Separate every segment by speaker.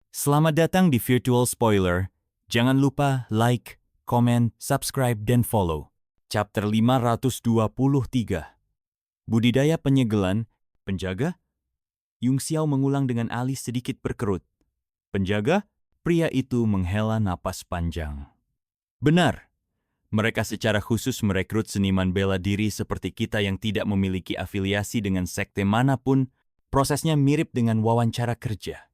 Speaker 1: Selamat datang di Virtual Spoiler. Jangan lupa like, komen, subscribe, dan follow. Chapter 523. Budidaya penyegelan. Penjaga? Yung Xiao mengulang dengan alis sedikit berkerut. Penjaga? Pria itu menghela napas panjang. Benar. Mereka secara khusus merekrut seniman bela diri seperti kita yang tidak memiliki afiliasi dengan sekte manapun. Prosesnya mirip dengan wawancara kerja.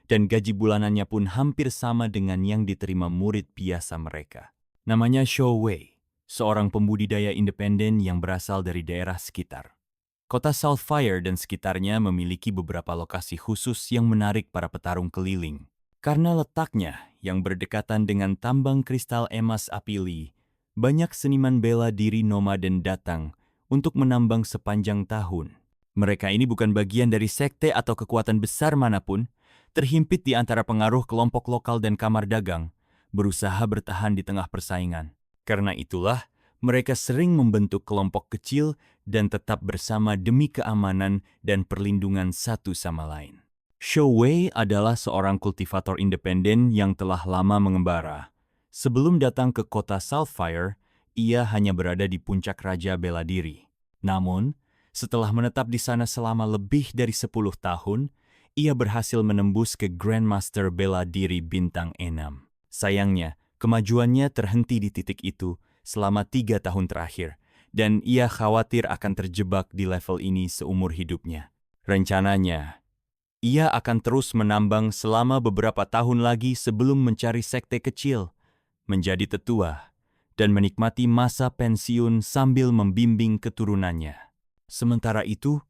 Speaker 1: Dan gaji bulanannya pun hampir sama dengan yang diterima murid biasa mereka. Namanya Shou Wei, seorang pembudidaya independen yang berasal dari daerah sekitar. Kota Southfire dan sekitarnya memiliki beberapa lokasi khusus yang menarik para petarung keliling. Karena letaknya yang berdekatan dengan tambang kristal emas Apili, banyak seniman bela diri nomaden datang untuk menambang sepanjang tahun. Mereka ini bukan bagian dari sekte atau kekuatan besar manapun, terhimpit di antara pengaruh kelompok lokal dan kamar dagang, berusaha bertahan di tengah persaingan. Karena itulah, mereka sering membentuk kelompok kecil dan tetap bersama demi keamanan dan perlindungan satu sama lain. Shou Wei adalah seorang kultivator independen yang telah lama mengembara. Sebelum datang ke kota Southfire, ia hanya berada di puncak Raja Bela Diri. Namun, setelah menetap di sana selama lebih dari 10 tahun, ia berhasil menembus ke Grandmaster Bela Diri Bintang 6. Sayangnya, kemajuannya terhenti di titik itu selama 3 tahun terakhir, dan ia khawatir akan terjebak di level ini seumur hidupnya. Rencananya, ia akan terus menambang selama beberapa tahun lagi sebelum mencari sekte kecil, menjadi tetua, dan menikmati masa pensiun sambil membimbing keturunannya. Sementara itu,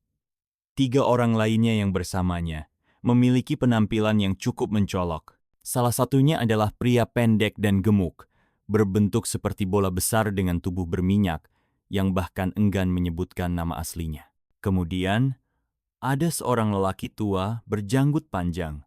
Speaker 1: 3 orang lainnya yang bersamanya memiliki penampilan yang cukup mencolok. Salah satunya adalah pria pendek dan gemuk, berbentuk seperti bola besar dengan tubuh berminyak, yang bahkan enggan menyebutkan nama aslinya. Kemudian, ada seorang lelaki tua berjanggut panjang,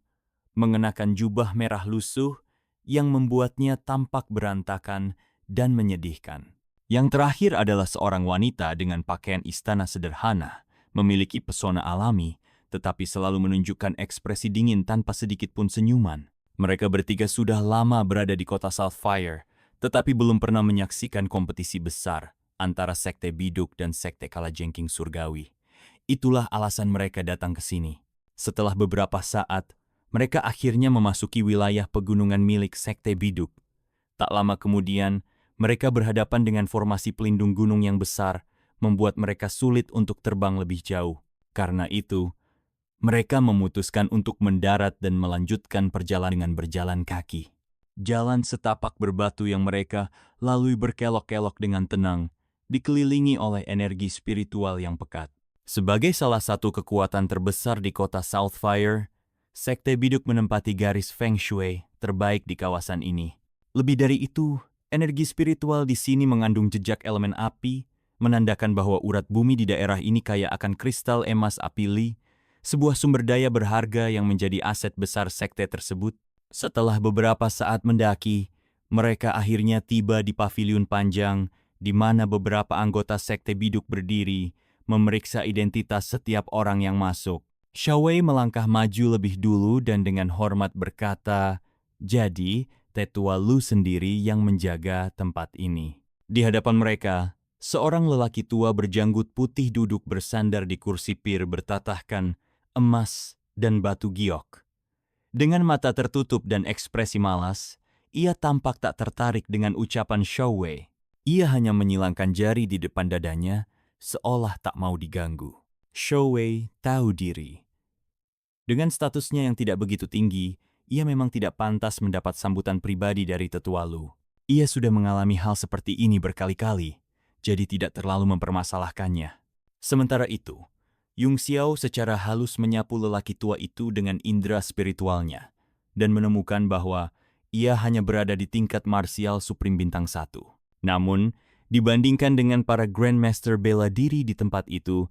Speaker 1: mengenakan jubah merah lusuh yang membuatnya tampak berantakan dan menyedihkan. Yang terakhir adalah seorang wanita dengan pakaian istana sederhana, memiliki pesona alami, tetapi selalu menunjukkan ekspresi dingin tanpa sedikit pun senyuman. Mereka bertiga sudah lama berada di kota Southfire, tetapi belum pernah menyaksikan kompetisi besar antara sekte biduk dan sekte kalajengking surgawi. Itulah alasan mereka datang ke sini. Setelah beberapa saat, mereka akhirnya memasuki wilayah pegunungan milik sekte biduk. Tak lama kemudian, mereka berhadapan dengan formasi pelindung gunung yang besar, membuat mereka sulit untuk terbang lebih jauh. Karena itu, mereka memutuskan untuk mendarat dan melanjutkan perjalanan dengan berjalan kaki. Jalan setapak berbatu yang mereka lalui berkelok-kelok dengan tenang, dikelilingi oleh energi spiritual yang pekat. Sebagai salah satu kekuatan terbesar di kota Southfire, sekte biduk menempati garis Feng Shui terbaik di kawasan ini. Lebih dari itu, energi spiritual di sini mengandung jejak elemen api, menandakan bahwa urat bumi di daerah ini kaya akan kristal emas Apili, sebuah sumber daya berharga yang menjadi aset besar sekte tersebut. Setelah beberapa saat mendaki, mereka akhirnya tiba di paviliun panjang, di mana beberapa anggota sekte biduk berdiri, memeriksa identitas setiap orang yang masuk. Shou Wei melangkah maju lebih dulu dan dengan hormat berkata, "Jadi, Tetua Lu sendiri yang menjaga tempat ini." Di hadapan mereka, seorang lelaki tua berjanggut putih duduk bersandar di kursi pir bertatahkan emas dan batu giok. Dengan mata tertutup dan ekspresi malas, ia tampak tak tertarik dengan ucapan Shou Wei. Ia hanya menyilangkan jari di depan dadanya, seolah tak mau diganggu. Shou Wei tahu diri. Dengan statusnya yang tidak begitu tinggi, ia memang tidak pantas mendapat sambutan pribadi dari Tetua Lu. Ia sudah mengalami hal seperti ini berkali-kali, jadi tidak terlalu mempermasalahkannya. Sementara itu, Yung Xiao secara halus menyapu lelaki tua itu dengan indera spiritualnya dan menemukan bahwa ia hanya berada di tingkat marsial Supreme Bintang 1. Namun, dibandingkan dengan para Grandmaster bela diri di tempat itu,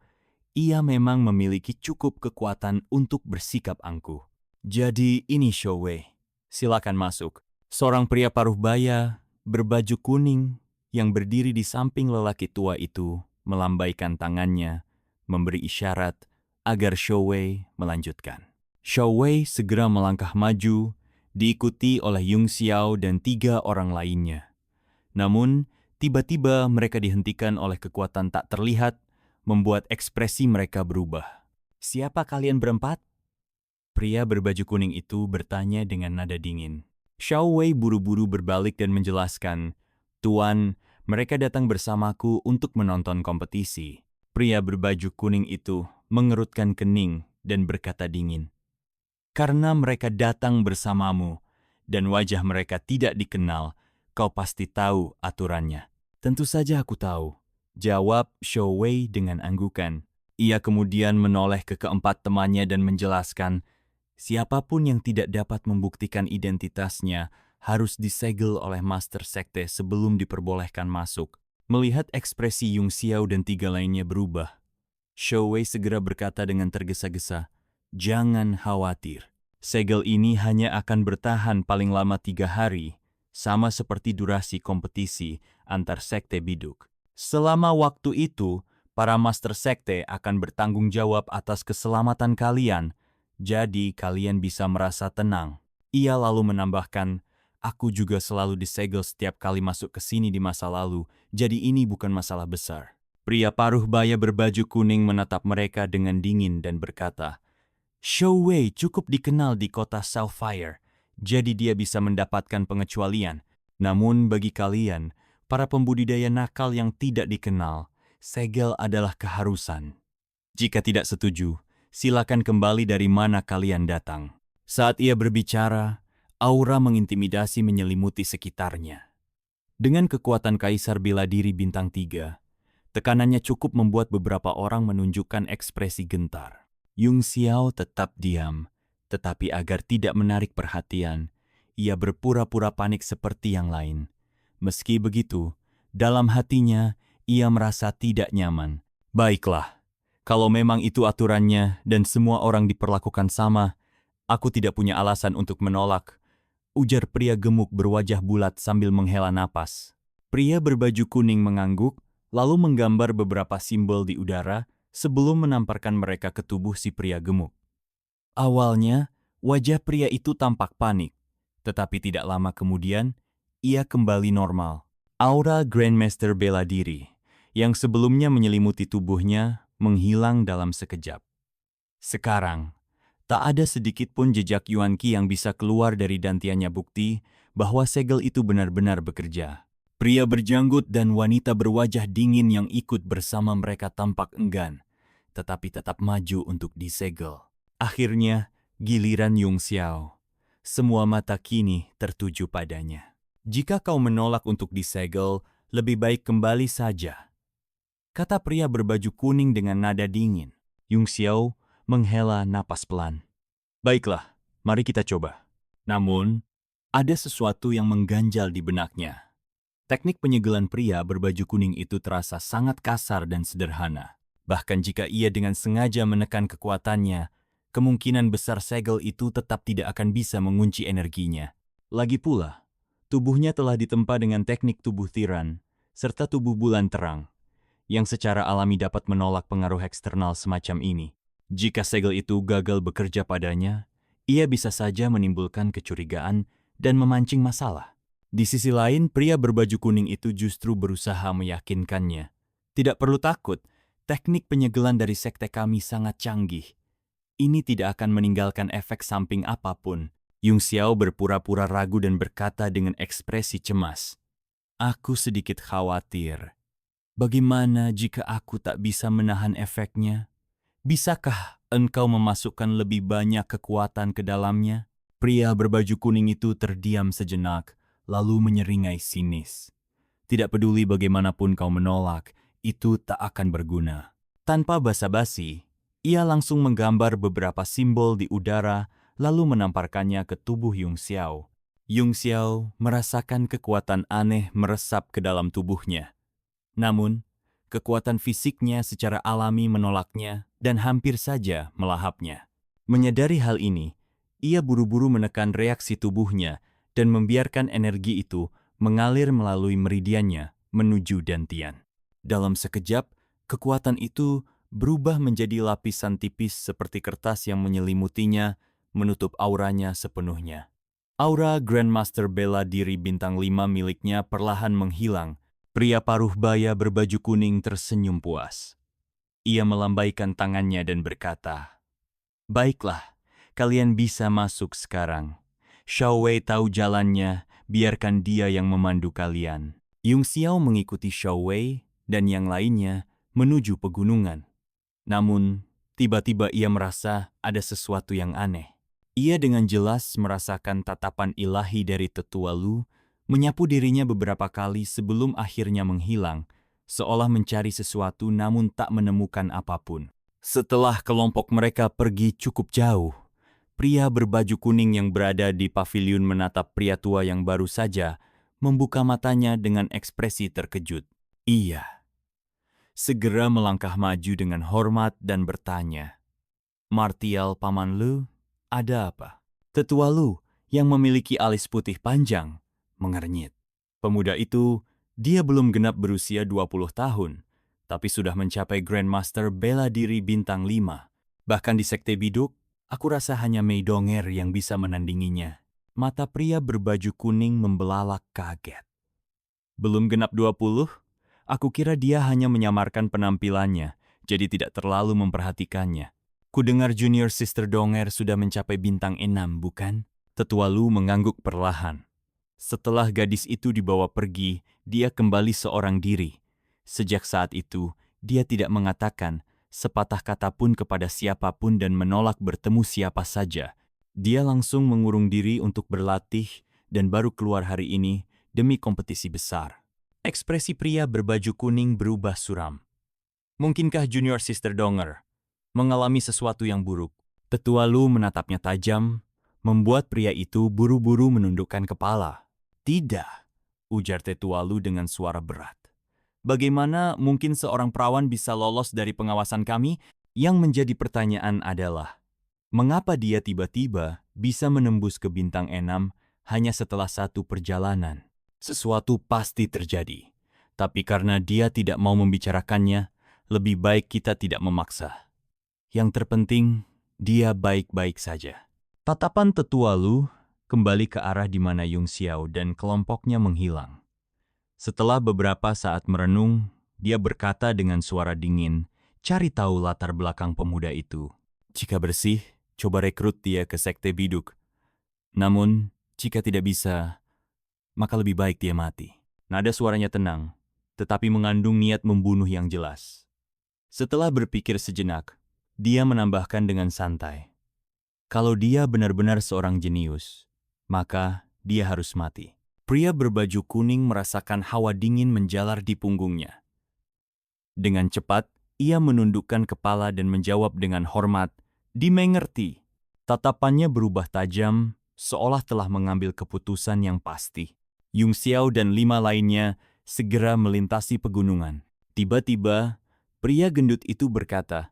Speaker 1: ia memang memiliki cukup kekuatan untuk bersikap angkuh. Jadi ini Shou Wei, silakan masuk. Seorang pria paruh baya, berbaju kuning, yang berdiri di samping lelaki tua itu, melambaikan tangannya, memberi isyarat agar Shou Wei melanjutkan. Shou Wei segera melangkah maju diikuti oleh Yung Xiao dan 3 orang lainnya. Namun, tiba-tiba mereka dihentikan oleh kekuatan tak terlihat, membuat ekspresi mereka berubah. "Siapa kalian berempat?" Pria berbaju kuning itu bertanya dengan nada dingin. Xiao Wei buru-buru berbalik dan menjelaskan, "Tuan, mereka datang bersamaku untuk menonton kompetisi." Pria berbaju kuning itu mengerutkan kening dan berkata dingin, "Karena mereka datang bersamamu dan wajah mereka tidak dikenal, kau pasti tahu aturannya." "Tentu saja aku tahu," jawab Xiao Wei dengan anggukan. Ia kemudian menoleh ke keempat temannya dan menjelaskan, "Siapapun yang tidak dapat membuktikan identitasnya harus disegel oleh Master Sekte sebelum diperbolehkan masuk." Melihat ekspresi Yung Xiao dan 3 lainnya berubah, Xiao Wei segera berkata dengan tergesa-gesa, "Jangan khawatir. Segel ini hanya akan bertahan paling lama 3 hari, sama seperti durasi kompetisi antar sekte biduk. Selama waktu itu, para Master Sekte akan bertanggung jawab atas keselamatan kalian, jadi kalian bisa merasa tenang." Ia lalu menambahkan, "Aku juga selalu disegel setiap kali masuk ke sini di masa lalu, jadi ini bukan masalah besar." Pria paruh baya berbaju kuning menatap mereka dengan dingin dan berkata, "Xiao Wei cukup dikenal di kota Sapphire, jadi dia bisa mendapatkan pengecualian. Namun bagi kalian, para pembudidaya nakal yang tidak dikenal, segel adalah keharusan. Jika tidak setuju, silakan kembali dari mana kalian datang." Saat ia berbicara, aura mengintimidasi menyelimuti sekitarnya. Dengan kekuatan Kaisar Bela Diri Bintang 3, tekanannya cukup membuat beberapa orang menunjukkan ekspresi gentar. Yung Xiao tetap diam, tetapi agar tidak menarik perhatian, ia berpura-pura panik seperti yang lain. Meski begitu, dalam hatinya ia merasa tidak nyaman. "Baiklah, kalau memang itu aturannya dan semua orang diperlakukan sama, aku tidak punya alasan untuk menolak," ujar pria gemuk berwajah bulat sambil menghela napas. Pria berbaju kuning mengangguk, lalu menggambar beberapa simbol di udara sebelum menamparkan mereka ke tubuh si pria gemuk. Awalnya, wajah pria itu tampak panik, tetapi tidak lama kemudian, ia kembali normal. Aura Grandmaster Bela Diri, yang sebelumnya menyelimuti tubuhnya, menghilang dalam sekejap. Sekarang, tak ada sedikit pun jejak Yuan Qi yang bisa keluar dari dantiannya bukti bahwa segel itu benar-benar bekerja. Pria berjanggut dan wanita berwajah dingin yang ikut bersama mereka tampak enggan, tetapi tetap maju untuk disegel. Akhirnya, giliran Yung Xiao. Semua mata kini tertuju padanya. "Jika kau menolak untuk disegel, lebih baik kembali saja," kata pria berbaju kuning dengan nada dingin. Yung Xiao menghela napas pelan. "Baiklah, mari kita coba." Namun, ada sesuatu yang mengganjal di benaknya. Teknik penyegelan pria berbaju kuning itu terasa sangat kasar dan sederhana. Bahkan jika ia dengan sengaja menekan kekuatannya, kemungkinan besar segel itu tetap tidak akan bisa mengunci energinya. Lagi pula, tubuhnya telah ditempa dengan teknik tubuh tiran, serta tubuh bulan terang, yang secara alami dapat menolak pengaruh eksternal semacam ini. Jika segel itu gagal bekerja padanya, ia bisa saja menimbulkan kecurigaan dan memancing masalah. Di sisi lain, pria berbaju kuning itu justru berusaha meyakinkannya. "Tidak perlu takut, teknik penyegelan dari sekte kami sangat canggih. Ini tidak akan meninggalkan efek samping apapun." Yung Xiao berpura-pura ragu dan berkata dengan ekspresi cemas, "Aku sedikit khawatir. Bagaimana jika aku tak bisa menahan efeknya? Bisakah engkau memasukkan lebih banyak kekuatan ke dalamnya?" Pria berbaju kuning itu terdiam sejenak, lalu menyeringai sinis. "Tidak peduli bagaimanapun kau menolak, itu tak akan berguna." Tanpa basa-basi, ia langsung menggambar beberapa simbol di udara, lalu menamparkannya ke tubuh Yung Xiao. Yung Xiao merasakan kekuatan aneh meresap ke dalam tubuhnya. Namun, kekuatan fisiknya secara alami menolaknya dan hampir saja melahapnya. Menyadari hal ini, ia buru-buru menekan reaksi tubuhnya dan membiarkan energi itu mengalir melalui meridiannya menuju dantian. Dalam sekejap, kekuatan itu berubah menjadi lapisan tipis seperti kertas yang menyelimutinya, menutup auranya sepenuhnya. Aura Grandmaster bela diri bintang 5 miliknya perlahan menghilang. Pria paruh baya berbaju kuning tersenyum puas. Ia melambaikan tangannya dan berkata, "Baiklah, kalian bisa masuk sekarang. Xiao Wei tahu jalannya, biarkan dia yang memandu kalian." Yung Xiao mengikuti Xiao Wei dan yang lainnya menuju pegunungan. Namun, tiba-tiba ia merasa ada sesuatu yang aneh. Ia dengan jelas merasakan tatapan ilahi dari Tetua Lu, menyapu dirinya beberapa kali sebelum akhirnya menghilang, seolah mencari sesuatu namun tak menemukan apapun. Setelah kelompok mereka pergi cukup jauh, pria berbaju kuning yang berada di paviliun menatap pria tua yang baru saja membuka matanya dengan ekspresi terkejut. Ia segera melangkah maju dengan hormat dan bertanya, "Martial Paman Lu, ada apa?" Tetua Lu yang memiliki alis putih panjang mengernyit. Pemuda itu, dia belum genap berusia 20 tahun, tapi sudah mencapai Grandmaster bela diri bintang 5. Bahkan di Sekte Biduk, aku rasa hanya Mei Donger yang bisa menandinginya. Mata pria berbaju kuning membelalak kaget. Belum genap 20, aku kira dia hanya menyamarkan penampilannya, jadi tidak terlalu memperhatikannya. Kudengar Junior Sister Donger sudah mencapai bintang 6, bukan? Tetua Lu mengangguk perlahan. Setelah gadis itu dibawa pergi, dia kembali seorang diri. Sejak saat itu, dia tidak mengatakan sepatah kata pun kepada siapapun dan menolak bertemu siapa saja. Dia langsung mengurung diri untuk berlatih dan baru keluar hari ini demi kompetisi besar. Ekspresi pria berbaju kuning berubah suram. Mungkinkah Junior Sister Donger mengalami sesuatu yang buruk? Tetua Lu menatapnya tajam, membuat pria itu buru-buru menundukkan kepala. "Tidak," ujar Tetua Lu dengan suara berat. "Bagaimana mungkin seorang perawan bisa lolos dari pengawasan kami?" Yang menjadi pertanyaan adalah, mengapa dia tiba-tiba bisa menembus ke bintang 6 hanya setelah satu perjalanan? Sesuatu pasti terjadi, tapi karena dia tidak mau membicarakannya, lebih baik kita tidak memaksa. Yang terpenting, dia baik-baik saja. Tatapan Tetua Lu kembali ke arah di mana Yung Xiao dan kelompoknya menghilang. Setelah beberapa saat merenung, dia berkata dengan suara dingin, "Cari tahu latar belakang pemuda itu. Jika bersih, coba rekrut dia ke Sekte Biduk. Namun, jika tidak bisa, maka lebih baik dia mati." Nada suaranya tenang, tetapi mengandung niat membunuh yang jelas. Setelah berpikir sejenak, dia menambahkan dengan santai, "Kalau dia benar-benar seorang jenius, maka dia harus mati." Pria berbaju kuning merasakan hawa dingin menjalar di punggungnya. Dengan cepat, ia menundukkan kepala dan menjawab dengan hormat, "Dimengerti." Tatapannya berubah tajam, seolah telah mengambil keputusan yang pasti. Yung Xiao dan 5 lainnya segera melintasi pegunungan. Tiba-tiba, pria gendut itu berkata,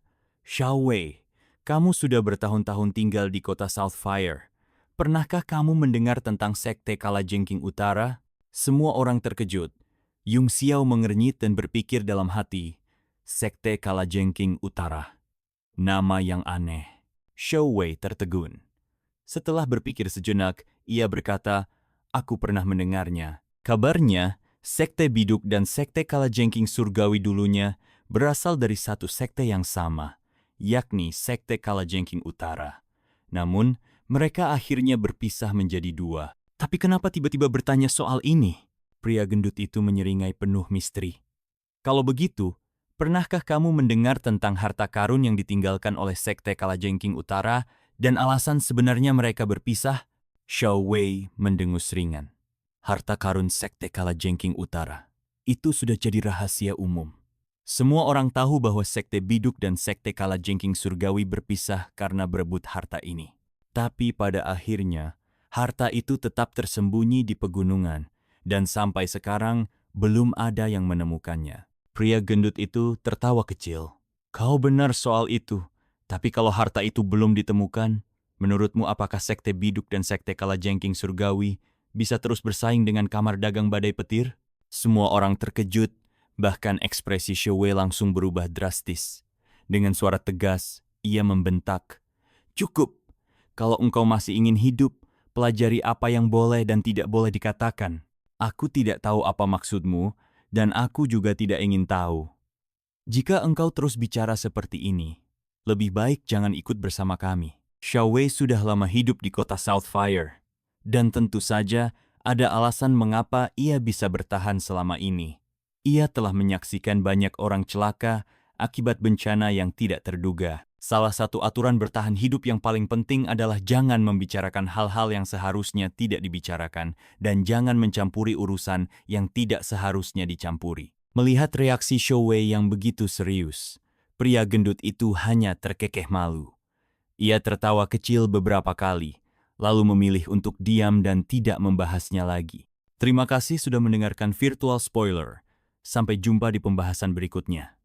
Speaker 1: "Xiao Wei, kamu sudah bertahun-tahun tinggal di kota Southfire. Pernahkah kamu mendengar tentang Sekte Kalajengking Utara?" Semua orang terkejut. Yung Xiao mengernyit dan berpikir dalam hati, Sekte Kalajengking Utara. Nama yang aneh. Xiao Wei tertegun. Setelah berpikir sejenak, ia berkata, "Aku pernah mendengarnya. Kabarnya, Sekte Biduk dan Sekte Kalajengking Surgawi dulunya berasal dari satu sekte yang sama, yakni Sekte Kalajengking Utara. Namun, mereka akhirnya berpisah menjadi 2. Tapi kenapa tiba-tiba bertanya soal ini?" Pria gendut itu menyeringai penuh misteri. "Kalau begitu, pernahkah kamu mendengar tentang harta karun yang ditinggalkan oleh Sekte Kalajengking Utara dan alasan sebenarnya mereka berpisah?" Xiao Wei mendengus ringan. Harta karun Sekte Kalajengking Utara. Itu sudah jadi rahasia umum. Semua orang tahu bahwa Sekte Biduk dan Sekte Kalajengking Surgawi berpisah karena berebut harta ini. Tapi pada akhirnya, harta itu tetap tersembunyi di pegunungan, dan sampai sekarang belum ada yang menemukannya. Pria gendut itu tertawa kecil. "Kau benar soal itu, tapi kalau harta itu belum ditemukan, menurutmu apakah Sekte Biduk dan Sekte Kalajengking Surgawi bisa terus bersaing dengan kamar dagang badai petir?" Semua orang terkejut, bahkan ekspresi Xiao Wei langsung berubah drastis. Dengan suara tegas, ia membentak, "Cukup! Kalau engkau masih ingin hidup, pelajari apa yang boleh dan tidak boleh dikatakan. Aku tidak tahu apa maksudmu, dan aku juga tidak ingin tahu. Jika engkau terus bicara seperti ini, lebih baik jangan ikut bersama kami. Xiao Wei sudah lama hidup di kota Southfire, dan tentu saja ada alasan mengapa ia bisa bertahan selama ini. Ia telah menyaksikan banyak orang celaka akibat bencana yang tidak terduga. Salah satu aturan bertahan hidup yang paling penting adalah jangan membicarakan hal-hal yang seharusnya tidak dibicarakan dan jangan mencampuri urusan yang tidak seharusnya dicampuri. Melihat reaksi Xiao Wei yang begitu serius, pria gendut itu hanya terkekeh malu. Ia tertawa kecil beberapa kali, lalu memilih untuk diam dan tidak membahasnya lagi. Terima kasih sudah mendengarkan Virtual Spoiler. Sampai jumpa di pembahasan berikutnya.